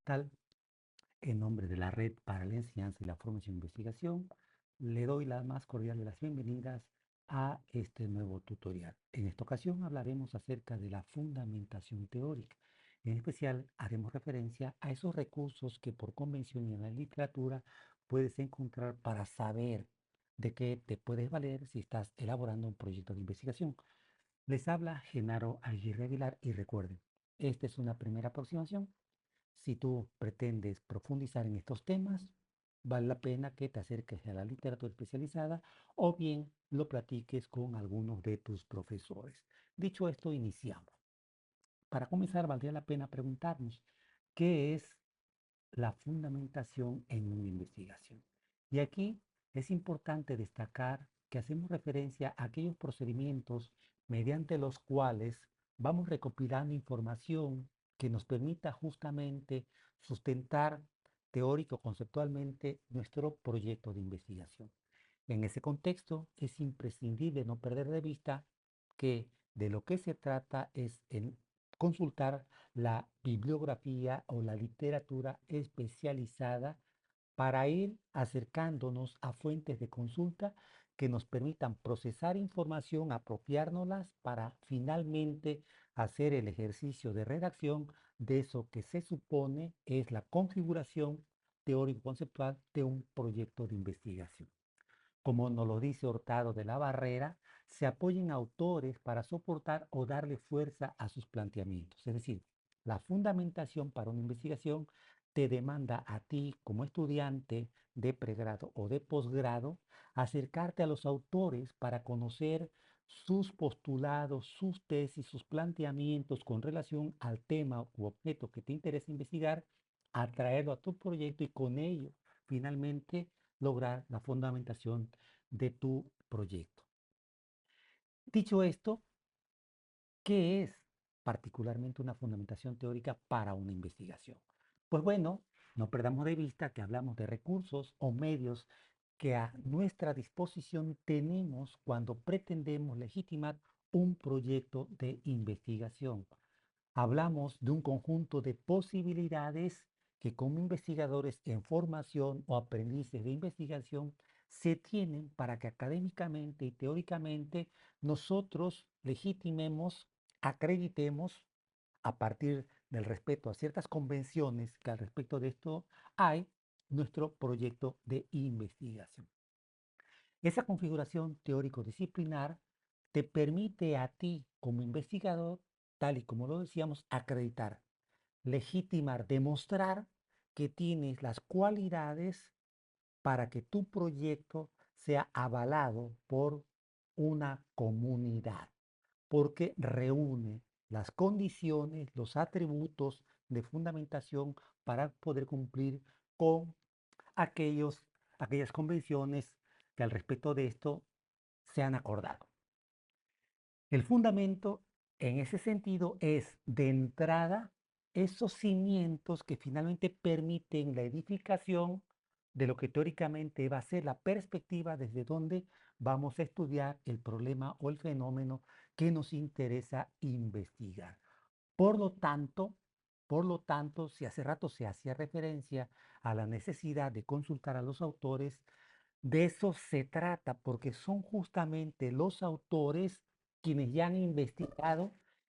tal? En nombre de la Red para la Enseñanza y la Formación e Investigación, le doy la más cordial de las bienvenidas a este nuevo tutorial. En esta ocasión hablaremos acerca de la fundamentación teórica. En especial, haremos referencia a esos recursos que por convención y en la literatura puedes encontrar para saber de qué te puedes valer si estás elaborando un proyecto de investigación. Les habla Genaro Aguirre Aguilar y recuerden, esta es una primera aproximación. Si tú pretendes profundizar en estos temas, vale la pena que te acerques a la literatura especializada o bien lo platiques con algunos de tus profesores. Dicho esto, iniciamos. Para comenzar, valdría la pena preguntarnos, ¿qué es la fundamentación en una investigación? Y aquí es importante destacar que hacemos referencia a aquellos procedimientos mediante los cuales vamos recopilando información que nos permita justamente sustentar teórico-conceptualmente nuestro proyecto de investigación. En ese contexto es imprescindible no perder de vista que de lo que se trata es en consultar la bibliografía o la literatura especializada para ir acercándonos a fuentes de consulta que nos permitan procesar información, apropiárnoslas para finalmente hacer el ejercicio de redacción de eso que se supone es la configuración teórico-conceptual de un proyecto de investigación. Como nos lo dice Hurtado de la Barrera, se apoyen autores para soportar o darle fuerza a sus planteamientos. Es decir, la fundamentación para una investigación te demanda a ti como estudiante de pregrado o de posgrado acercarte a los autores para conocer sus postulados, sus tesis, sus planteamientos con relación al tema u objeto que te interesa investigar, atraerlo a tu proyecto y con ello finalmente lograr la fundamentación de tu proyecto. Dicho esto, ¿qué es particularmente una fundamentación teórica para una investigación? Pues bueno, no perdamos de vista que hablamos de recursos o medios que a nuestra disposición tenemos cuando pretendemos legitimar un proyecto de investigación. Hablamos de un conjunto de posibilidades que como investigadores en formación o aprendices de investigación se tienen para que académicamente y teóricamente nosotros legitimemos, acreditemos a partir del respeto a ciertas convenciones que al respecto de esto hay, nuestro proyecto de investigación. Esa configuración teórico-disciplinar te permite a ti como investigador, tal y como lo decíamos, acreditar, legitimar, demostrar que tienes las cualidades para que tu proyecto sea avalado por una comunidad, porque reúne las condiciones, los atributos de fundamentación para poder cumplir con aquellas convenciones que al respecto de esto se han acordado. El fundamento en ese sentido es de entrada esos cimientos que finalmente permiten la edificación de lo que teóricamente va a ser la perspectiva desde donde vamos a estudiar el problema o el fenómeno que nos interesa investigar. Por lo tanto, si hace rato se hacía referencia a la necesidad de consultar a los autores, de eso se trata, porque son justamente los autores quienes ya han investigado,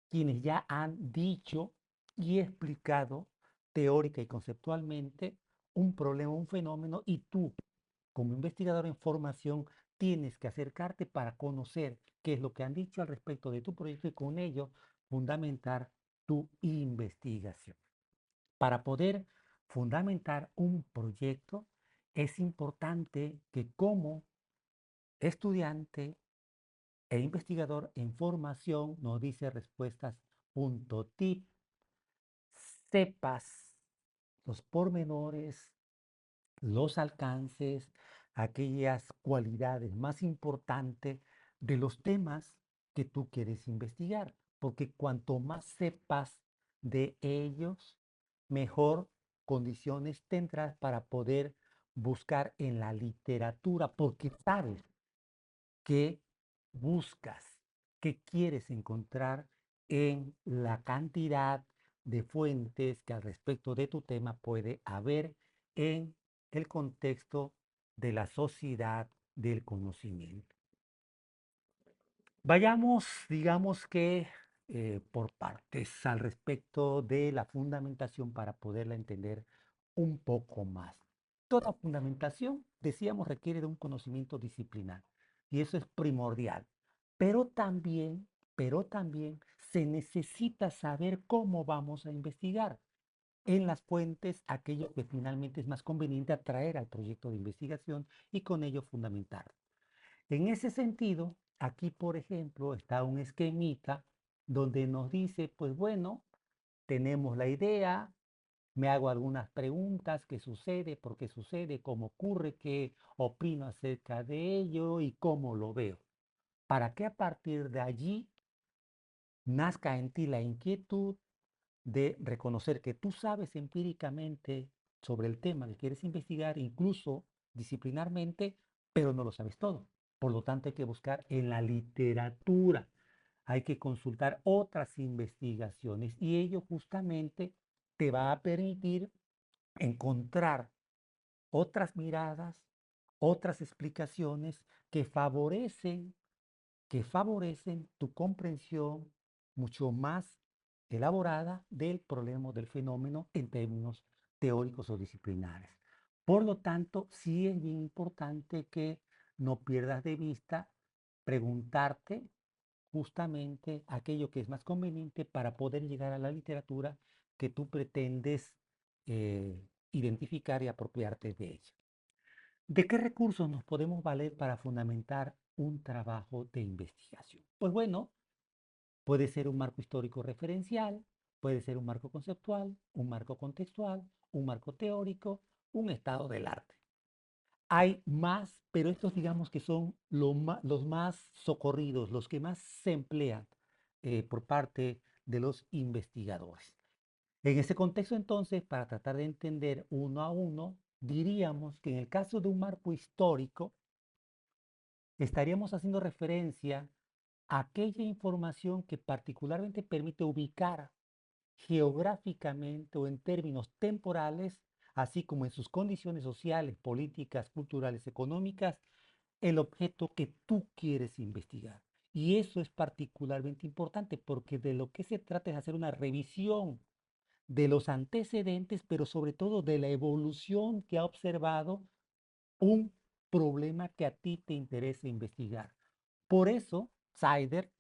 quienes ya han dicho y explicado teórica y conceptualmente un problema, un fenómeno, y tú, como investigador en formación, tienes que acercarte para conocer qué es lo que han dicho al respecto de tu proyecto y con ello fundamentar tu investigación. Para poder fundamentar un proyecto, es importante que como estudiante e investigador en formación, nos dice respuestas.tip, sepas los pormenores, los alcances, aquellas cualidades más importantes de los temas que tú quieres investigar, porque cuanto más sepas de ellos, mejor condiciones tendrás para poder buscar en la literatura, porque sabes qué buscas, qué quieres encontrar en la cantidad de fuentes que al respecto de tu tema puede haber en el contexto de la sociedad del conocimiento. Vayamos, digamos que por partes al respecto de la fundamentación para poderla entender un poco más. Toda fundamentación, decíamos, requiere de un conocimiento disciplinar y eso es primordial. Pero también, pero también se necesita saber cómo vamos a investigar en las fuentes aquello que finalmente es más conveniente atraer al proyecto de investigación y con ello fundamentar. En ese sentido, aquí, por ejemplo, está un esquemita donde nos dice, pues bueno, tenemos la idea, me hago algunas preguntas, qué sucede, por qué sucede, cómo ocurre, qué opino acerca de ello y cómo lo veo. Para que a partir de allí nazca en ti la inquietud de reconocer que tú sabes empíricamente sobre el tema que quieres investigar, incluso disciplinarmente, pero no lo sabes todo. Por lo tanto, hay que buscar en la literatura, hay que consultar otras investigaciones y ello justamente te va a permitir encontrar otras miradas, otras explicaciones que favorecen tu comprensión mucho más elaborada del problema, del fenómeno en términos teóricos o disciplinares. Por lo tanto, sí es bien importante que no pierdas de vista preguntarte justamente aquello que es más conveniente para poder llegar a la literatura que tú pretendes identificar y apropiarte de ella. ¿De qué recursos nos podemos valer para fundamentar un trabajo de investigación? Pues bueno, puede ser un marco histórico referencial, puede ser un marco conceptual, un marco contextual, un marco teórico, un estado del arte. Hay más, pero estos digamos que son los más socorridos, los que más se emplean por parte de los investigadores. En ese contexto, entonces, para tratar de entender uno a uno, diríamos que en el caso de un marco histórico, estaríamos haciendo referencia a aquella información que particularmente permite ubicar geográficamente o en términos temporales, así como en sus condiciones sociales, políticas, culturales, económicas, el objeto que tú quieres investigar. Y eso es particularmente importante porque de lo que se trata es hacer una revisión de los antecedentes, pero sobre todo de la evolución que ha observado un problema que a ti te interesa investigar. Por eso, Cider,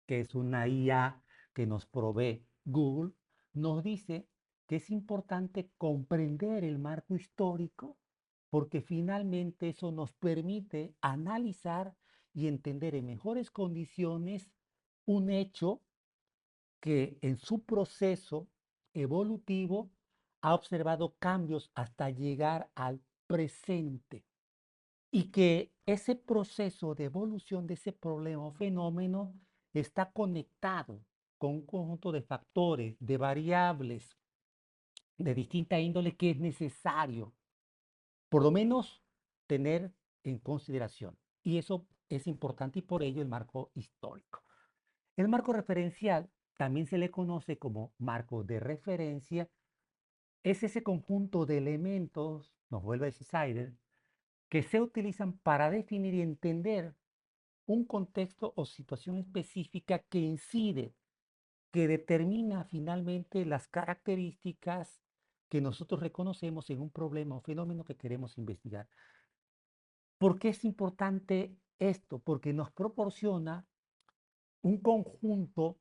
que es una IA que nos provee Google, nos dice que es importante comprender el marco histórico porque finalmente eso nos permite analizar y entender en mejores condiciones un hecho que en su proceso evolutivo ha observado cambios hasta llegar al presente y que ese proceso de evolución de ese problema o fenómeno está conectado con un conjunto de factores, de variables de distinta índole que es necesario, por lo menos, tener en consideración. Y eso es importante y por ello el marco histórico. El marco referencial también se le conoce como marco de referencia. Es ese conjunto de elementos, nos vuelve a decir Seidel, que se utilizan para definir y entender un contexto o situación específica que incide, que determina finalmente las características que nosotros reconocemos en un problema o fenómeno que queremos investigar. ¿Por qué es importante esto? Porque nos proporciona un conjunto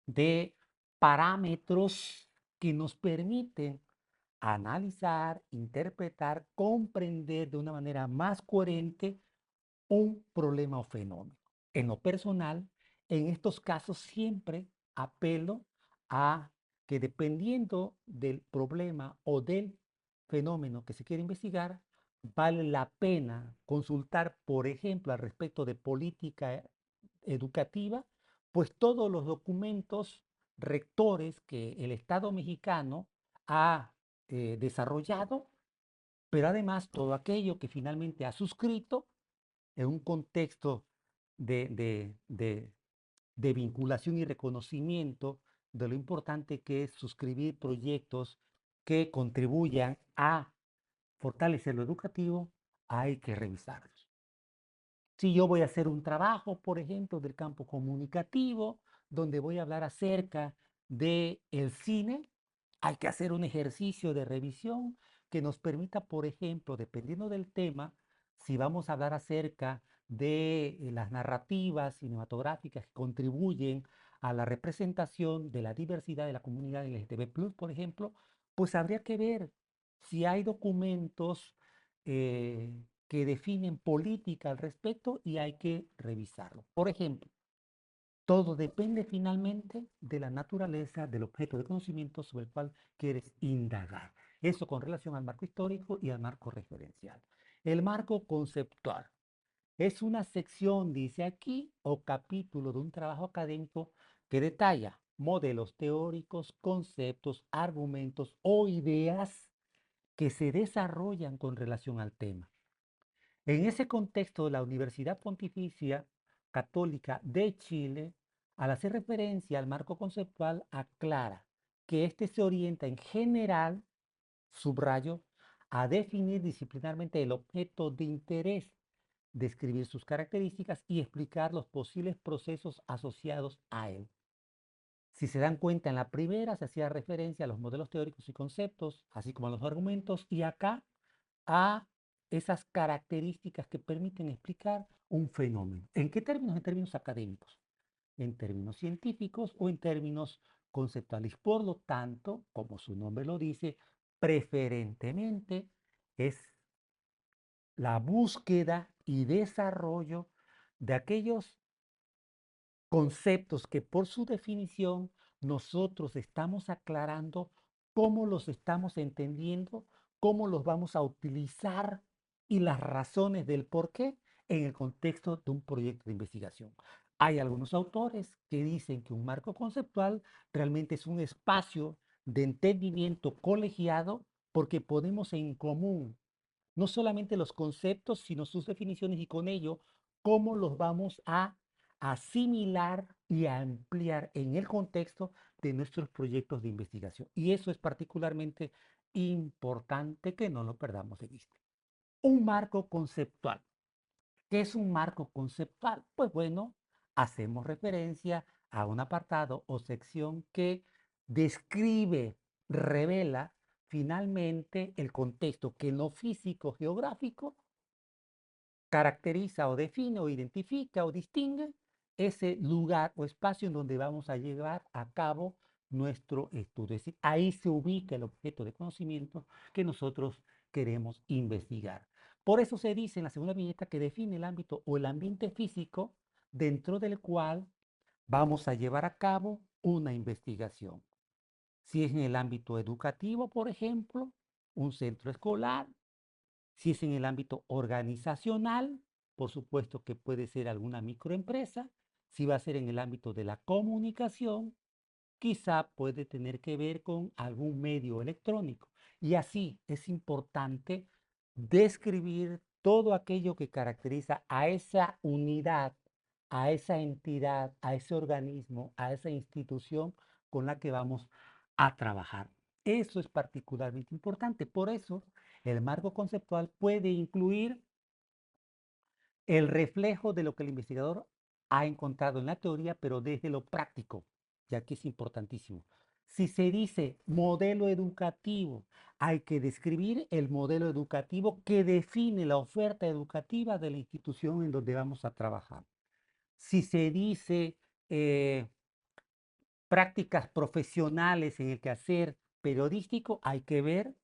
de parámetros que nos permiten analizar, interpretar, comprender de una manera más coherente un problema o fenómeno. En lo personal, en estos casos siempre apelo a que dependiendo del problema o del fenómeno que se quiere investigar, vale la pena consultar, por ejemplo, al respecto de política educativa, pues todos los documentos rectores que el Estado mexicano ha desarrollado, pero además todo aquello que finalmente ha suscrito en un contexto de, de, de, de vinculación y reconocimiento de lo importante que es suscribir proyectos que contribuyan a fortalecer lo educativo, hay que revisarlos. Si yo voy a hacer un trabajo, por ejemplo, del campo comunicativo, donde voy a hablar acerca del cine, hay que hacer un ejercicio de revisión que nos permita, por ejemplo, dependiendo del tema, si vamos a hablar acerca de las narrativas cinematográficas que contribuyen a la representación de la diversidad de la comunidad LGTB+, por ejemplo, pues habría que ver si hay documentos eh, que definen política al respecto y hay que revisarlo. Por ejemplo, todo depende finalmente de la naturaleza del objeto de conocimiento sobre el cual quieres indagar. Eso con relación al marco histórico y al marco referencial. El marco conceptual es una sección, dice aquí, o capítulo de un trabajo académico que detalla modelos teóricos, conceptos, argumentos o ideas que se desarrollan con relación al tema. En ese contexto, la Universidad Pontificia Católica de Chile, al hacer referencia al marco conceptual, aclara que éste se orienta en general, subrayo, a definir disciplinarmente el objeto de interés, describir sus características y explicar los posibles procesos asociados a él. Si se dan cuenta, en la primera se hacía referencia a los modelos teóricos y conceptos, así como a los argumentos, y acá a esas características que permiten explicar un fenómeno. ¿En qué términos? En términos académicos, en términos científicos o en términos conceptuales. Por lo tanto, como su nombre lo dice, preferentemente es la búsqueda y desarrollo de aquellos conceptos que por su definición nosotros estamos aclarando cómo los estamos entendiendo, cómo los vamos a utilizar y las razones del por qué en el contexto de un proyecto de investigación. Hay algunos autores que dicen que un marco conceptual realmente es un espacio de entendimiento colegiado porque ponemos en común no solamente los conceptos, sino sus definiciones y con ello cómo los vamos a asimilar y a ampliar en el contexto de nuestros proyectos de investigación. Y eso es particularmente importante que no lo perdamos de vista. Un marco conceptual. ¿Qué es un marco conceptual? Pues bueno, hacemos referencia a un apartado o sección que describe, revela finalmente el contexto que en lo físico geográfico caracteriza o define o identifica o distingue ese lugar o espacio en donde vamos a llevar a cabo nuestro estudio. Es decir, ahí se ubica el objeto de conocimiento que nosotros queremos investigar. Por eso se dice en la segunda viñeta que define el ámbito o el ambiente físico dentro del cual vamos a llevar a cabo una investigación. Si es en el ámbito educativo, por ejemplo, un centro escolar, si es en el ámbito organizacional, por supuesto que puede ser alguna microempresa. Si va a ser en el ámbito de la comunicación, quizá puede tener que ver con algún medio electrónico. Y así es importante describir todo aquello que caracteriza a esa unidad, a esa entidad, a ese organismo, a esa institución con la que vamos a trabajar. Eso es particularmente importante. Por eso, el marco conceptual puede incluir el reflejo de lo que el investigador ha encontrado en la teoría, pero desde lo práctico, ya que es importantísimo. Si se dice modelo educativo, hay que describir el modelo educativo que define la oferta educativa de la institución en donde vamos a trabajar. Si se dice prácticas profesionales en el quehacer periodístico, hay que ver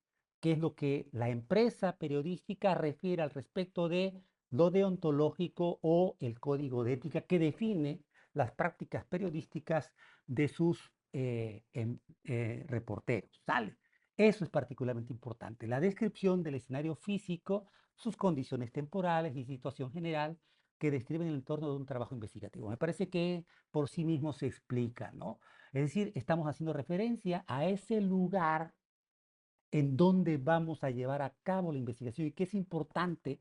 qué es lo que la empresa periodística refiere al respecto de lo deontológico o el código de ética que define las prácticas periodísticas de sus reporteros. ¿Sale? Eso es particularmente importante. La descripción del escenario físico, sus condiciones temporales y situación general que describen el entorno de un trabajo investigativo. Me parece que por sí mismo se explica, ¿no? Es decir, estamos haciendo referencia a ese lugar en donde vamos a llevar a cabo la investigación y que es importante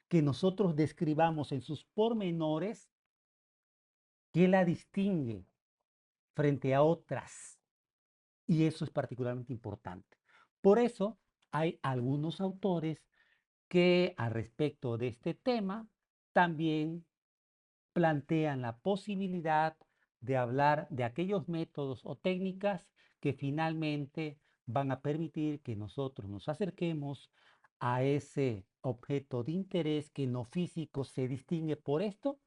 que nosotros describamos en sus pormenores qué la distingue frente a otras Y eso es particularmente importante. Por eso hay algunos autores que al respecto de este tema también plantean la posibilidad de hablar de aquellos métodos o técnicas que finalmente van a permitir que nosotros nos acerquemos a ese objeto de interés que en lo físico se distingue por esto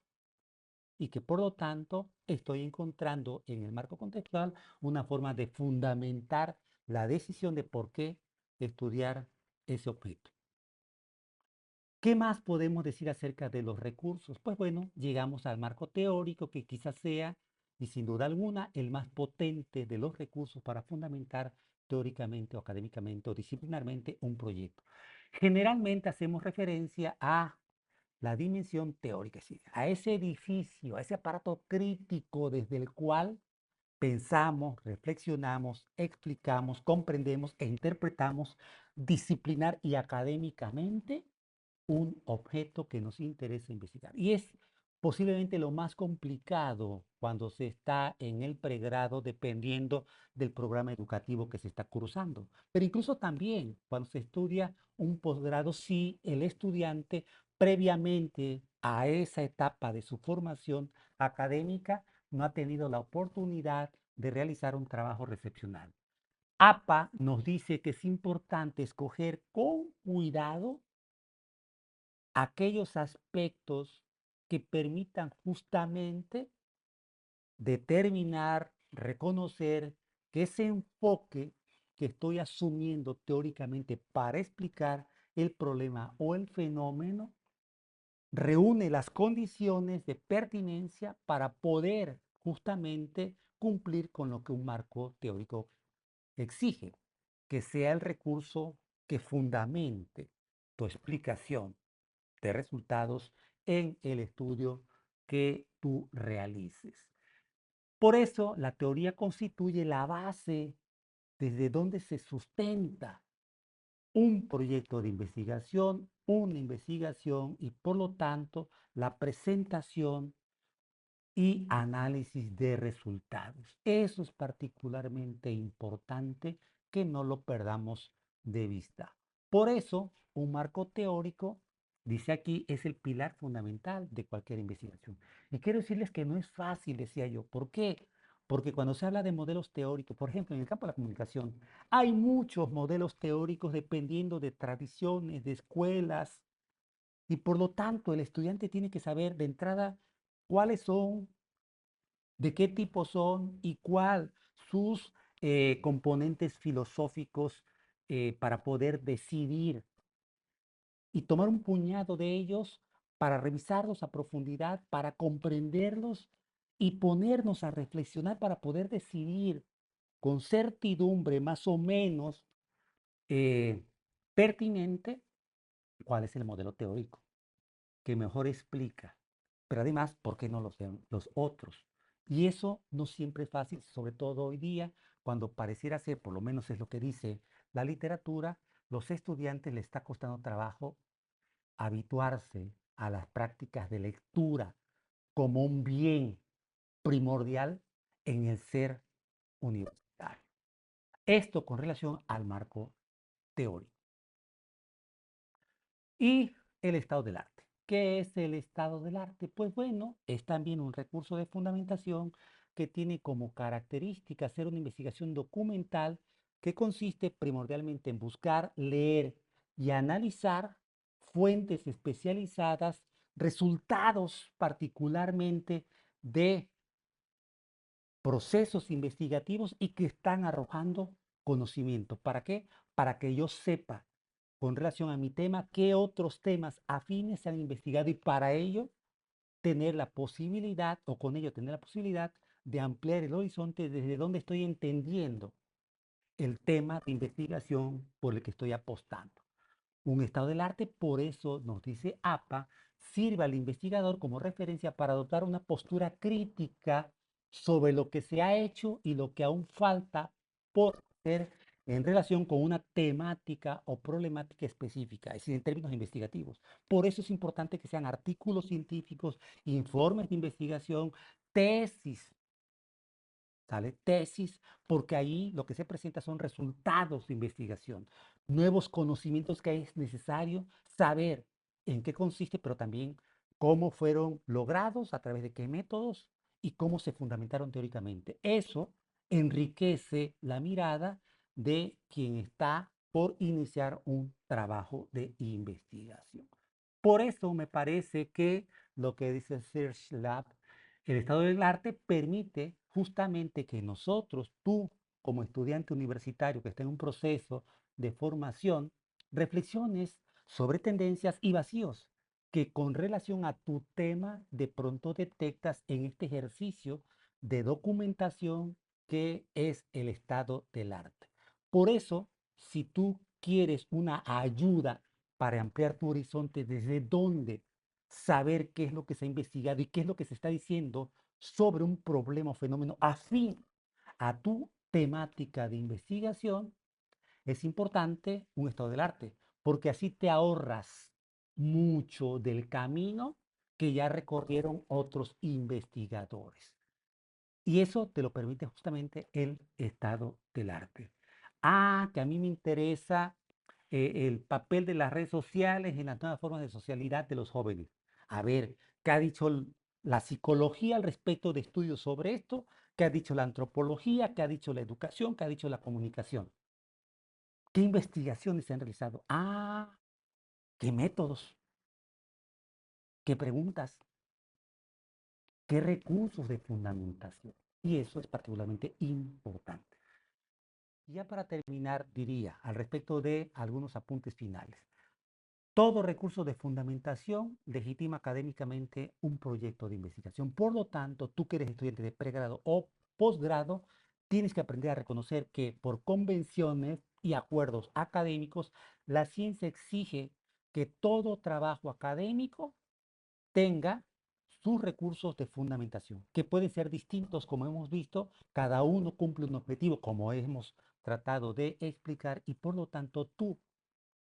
y que por lo tanto estoy encontrando en el marco contextual una forma de fundamentar la decisión de por qué estudiar ese objeto. ¿Qué más podemos decir acerca de los recursos? Pues bueno, llegamos al marco teórico que quizás sea, y sin duda alguna, el más potente de los recursos para fundamentar teóricamente o académicamente o disciplinarmente un proyecto. Generalmente hacemos referencia a la dimensión teórica, es decir, a ese edificio, a ese aparato crítico desde el cual pensamos, reflexionamos, explicamos, comprendemos e interpretamos disciplinar y académicamente un objeto que nos interesa investigar. Y es posiblemente lo más complicado cuando se está en el pregrado, dependiendo del programa educativo que se está cursando. Pero incluso también cuando se estudia un posgrado, si el estudiante previamente a esa etapa de su formación académica no ha tenido la oportunidad de realizar un trabajo recepcional. APA nos dice que es importante escoger con cuidado aquellos aspectos que permitan justamente determinar, reconocer que ese enfoque que estoy asumiendo teóricamente para explicar el problema o el fenómeno reúne las condiciones de pertinencia para poder justamente cumplir con lo que un marco teórico exige, que sea el recurso que fundamente tu explicación de resultados en el estudio que tú realices. Por eso la teoría constituye la base desde donde se sustenta un proyecto de investigación, una investigación y por lo tanto la presentación y análisis de resultados. Eso es particularmente importante que no lo perdamos de vista. Por eso, un marco teórico, dice aquí, es el pilar fundamental de cualquier investigación. Y quiero decirles que no es fácil, decía yo. ¿Por qué? Porque cuando se habla de modelos teóricos, por ejemplo, en el campo de la comunicación, hay muchos modelos teóricos dependiendo de tradiciones, de escuelas, y por lo tanto el estudiante tiene que saber de entrada cuáles son, de qué tipo son y cuál sus componentes filosóficos para poder decidir y tomar un puñado de ellos para revisarlos a profundidad, para comprenderlos y ponernos a reflexionar para poder decidir con certidumbre más o menos eh, pertinente cuál es el modelo teórico que mejor explica, pero además, ¿por qué no lo sean los otros? Y eso no siempre es fácil, sobre todo hoy día, cuando pareciera ser, por lo menos es lo que dice la literatura, los estudiantes les está costando trabajo habituarse a las prácticas de lectura como un bien primordial en el ser universitario. Esto con relación al marco teórico. Y el estado del arte. ¿Qué es el estado del arte? Pues bueno, es también un recurso de fundamentación que tiene como característica hacer una investigación documental que consiste primordialmente en buscar, leer y analizar fuentes especializadas, resultados particularmente de procesos investigativos y que están arrojando conocimiento. ¿Para qué? Para que yo sepa con relación a mi tema qué otros temas afines se han investigado y para ello tener la posibilidad o con ello tener la posibilidad de ampliar el horizonte desde donde estoy entendiendo el tema de investigación por el que estoy apostando. Un estado del arte, por eso nos dice APA, sirve al investigador como referencia para adoptar una postura crítica sobre lo que se ha hecho y lo que aún falta por hacer en relación con una temática o problemática específica, es decir, en términos investigativos. Por eso es importante que sean artículos científicos, informes de investigación, tesis ¿sale? Tesis, porque ahí lo que se presenta son resultados de investigación, nuevos conocimientos que es necesario saber en qué consiste, pero también cómo fueron logrados, a través de qué métodos y cómo se fundamentaron teóricamente. Eso enriquece la mirada de quien está por iniciar un trabajo de investigación. Por eso me parece que lo que dice Search Lab, el estado del arte, permite justamente que nosotros, tú como estudiante universitario que está en un proceso de formación, reflexiones sobre tendencias y vacíos que con relación a tu tema de pronto detectas en este ejercicio de documentación que es el estado del arte. Por eso, si tú quieres una ayuda para ampliar tu horizonte, desde dónde saber qué es lo que se ha investigado y qué es lo que se está diciendo sobre un problema o fenómeno afín a tu temática de investigación, es importante un estado del arte, porque así te ahorras mucho del camino que ya recorrieron otros investigadores. Y eso te lo permite justamente el estado del arte. Ah, que a mí me interesa el papel de las redes sociales en las nuevas formas de socialidad de los jóvenes. A ver, ¿qué ha dicho la psicología al respecto de estudios sobre esto? ¿Qué ha dicho la antropología? ¿Qué ha dicho la educación? ¿Qué ha dicho la comunicación? ¿Qué investigaciones se han realizado? Ah, ¿qué métodos? ¿Qué preguntas? ¿Qué recursos de fundamentación? Y eso es particularmente importante. Ya para terminar, diría al respecto de algunos apuntes finales. Todo recurso de fundamentación legitima académicamente un proyecto de investigación. Por lo tanto, tú que eres estudiante de pregrado o posgrado, tienes que aprender a reconocer que por convenciones y acuerdos académicos, la ciencia exige que todo trabajo académico tenga sus recursos de fundamentación, que pueden ser distintos, como hemos visto, cada uno cumple un objetivo, como hemos tratado de explicar, y por lo tanto tú,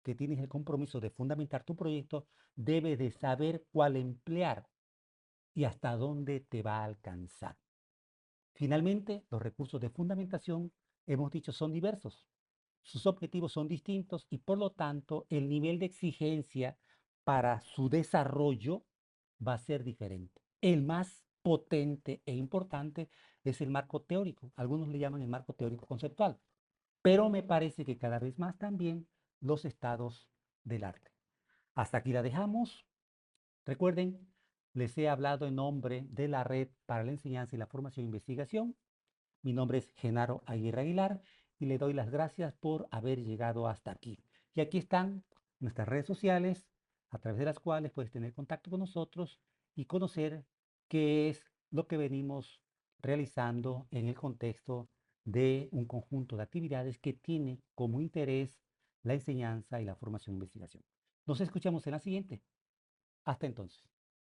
que tienes el compromiso de fundamentar tu proyecto, debes de saber cuál emplear y hasta dónde te va a alcanzar. Finalmente, los recursos de fundamentación, hemos dicho, son diversos. Sus objetivos son distintos y por lo tanto el nivel de exigencia para su desarrollo va a ser diferente. El más potente e importante es el marco teórico. Algunos le llaman el marco teórico conceptual, pero me parece que cada vez más también los estados del arte. Hasta aquí la dejamos. Recuerden, les he hablado en nombre de la Red para la Enseñanza y la Formación e Investigación. Mi nombre es Genaro Aguirre Aguilar y le doy las gracias por haber llegado hasta aquí. Y aquí están nuestras redes sociales, a través de las cuales puedes tener contacto con nosotros y conocer qué es lo que venimos realizando en el contexto de un conjunto de actividades que tiene como interés la enseñanza y la formación e investigación. Nos escuchamos en la siguiente. Hasta entonces.